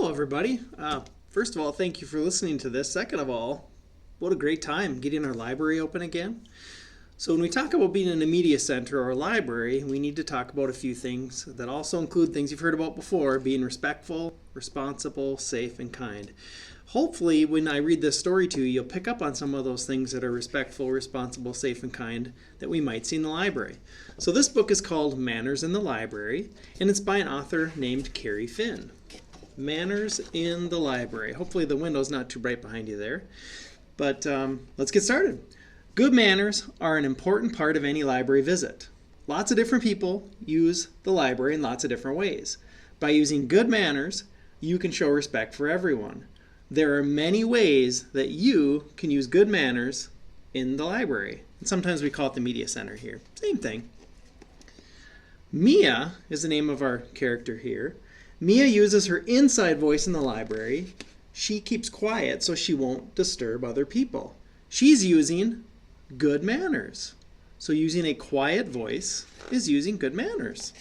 Hello, everybody. First of all, thank you for listening to this. Second of all, what a great time getting our library open again. So when we talk about being in a media center or a library, we need to talk about a few things that also include things you've heard about before, being respectful, responsible, safe, and kind. Hopefully, when I read this story to you, you'll pick up on some of those things that are respectful, responsible, safe, and kind that we might see in the library. So this book is called Manners in the Library, and it's by an author named Carrie Finn. Manners in the Library. Hopefully the window's not too bright behind you there. But let's get started. Good manners are an important part of any library visit. Lots of different people use the library in lots of different ways. By using good manners, you can show respect for everyone. There are many ways that you can use good manners in the library. And sometimes we call it the media center here. Same thing. Mia is the name of our character here. Mia uses her inside voice in the library. She keeps quiet so she won't disturb other people. She's using good manners. So using a quiet voice is using good manners.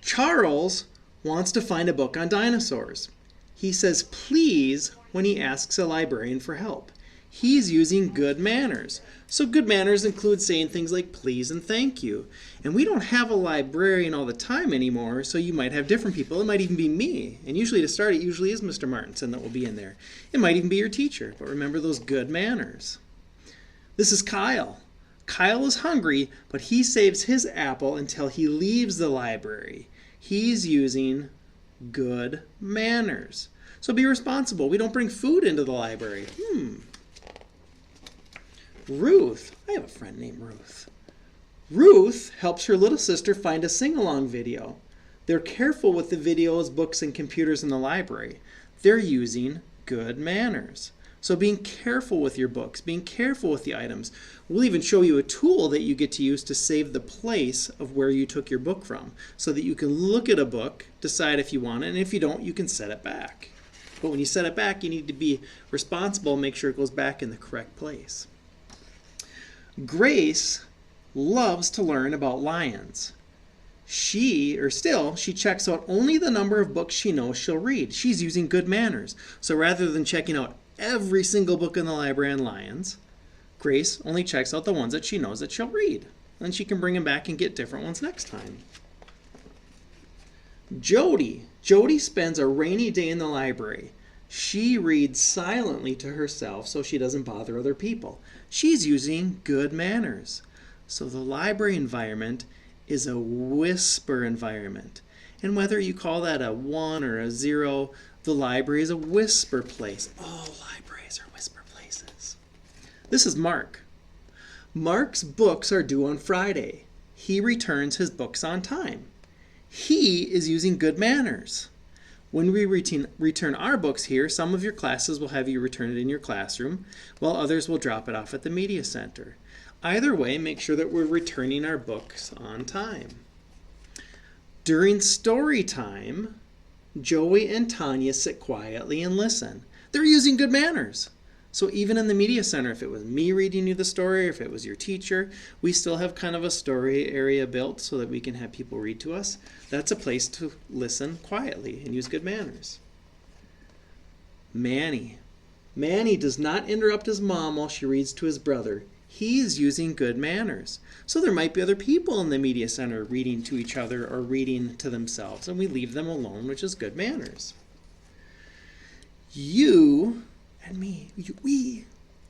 Charles wants to find a book on dinosaurs. He says please when he asks a librarian for help. He's using good manners. So good manners include saying things like please and thank you. And we don't have a librarian all the time anymore, so you might have different people. It might even be me. And usually to start, it usually is Mr. Martinson that will be in there. It might even be your teacher, but remember those good manners. This is Kyle. Kyle is hungry, but he saves his apple until he leaves the library. He's using good manners. So be responsible. We don't bring food into the library. Ruth. I have a friend named Ruth. Ruth helps her little sister find a sing-along video. They're careful with the videos, books, and computers in the library. They're using good manners. So being careful with your books, being careful with the items. We'll even show you a tool that you get to use to save the place of where you took your book from so that you can look at a book, decide if you want it, and if you don't, you can set it back. But when you set it back, you need to be responsible and make sure it goes back in the correct place. Grace loves to learn about lions. She checks out only the number of books she knows she'll read. She's using good manners. So rather than checking out every single book in the library on lions, Grace only checks out the ones that she knows that she'll read. And she can bring them back and get different ones next time. Jody spends a rainy day in the library. She reads silently to herself so she doesn't bother other people. She's using good manners. So the library environment is a whisper environment. And whether you call that a 1 or a 0, the library is a whisper place. All libraries are whisper places. This is Mark. Mark's books are due on Friday. He returns his books on time. He is using good manners. When we return our books here, some of your classes will have you return it in your classroom, while others will drop it off at the media center. Either way, make sure that we're returning our books on time. During story time, Joey and Tanya sit quietly and listen. They're using good manners. So even in the media center, if it was me reading you the story, or if it was your teacher, we still have kind of a story area built so that we can have people read to us. That's a place to listen quietly and use good manners. Manny does not interrupt his mom while she reads to his brother. He's using good manners. So there might be other people in the media center reading to each other or reading to themselves, and we leave them alone, which is good manners. You and me,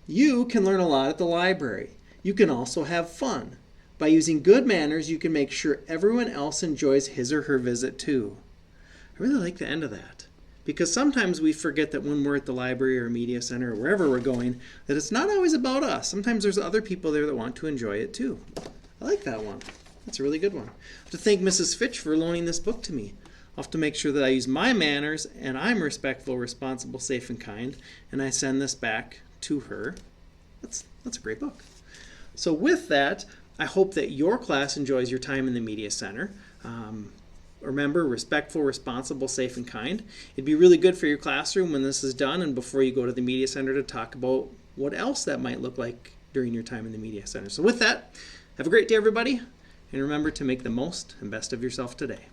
you can learn a lot at the library. You can also have fun. By using good manners, you can make sure everyone else enjoys his or her visit too. I really like the end of that, because sometimes we forget that when we're at the library or media center or wherever we're going, that it's not always about us. Sometimes there's other people there that want to enjoy it too. I like that one. That's a really good one. I have to thank Mrs. Fitch for loaning this book to me. I'll have to make sure that I use my manners and I'm respectful, responsible, safe, and kind, and I send this back to her. That's a great book. So with that, I hope that your class enjoys your time in the media center. Remember, respectful, responsible, safe, and kind. It'd be really good for your classroom when this is done and before you go to the media center to talk about what else that might look like during your time in the media center. So with that, have a great day, everybody, and remember to make the most and best of yourself today.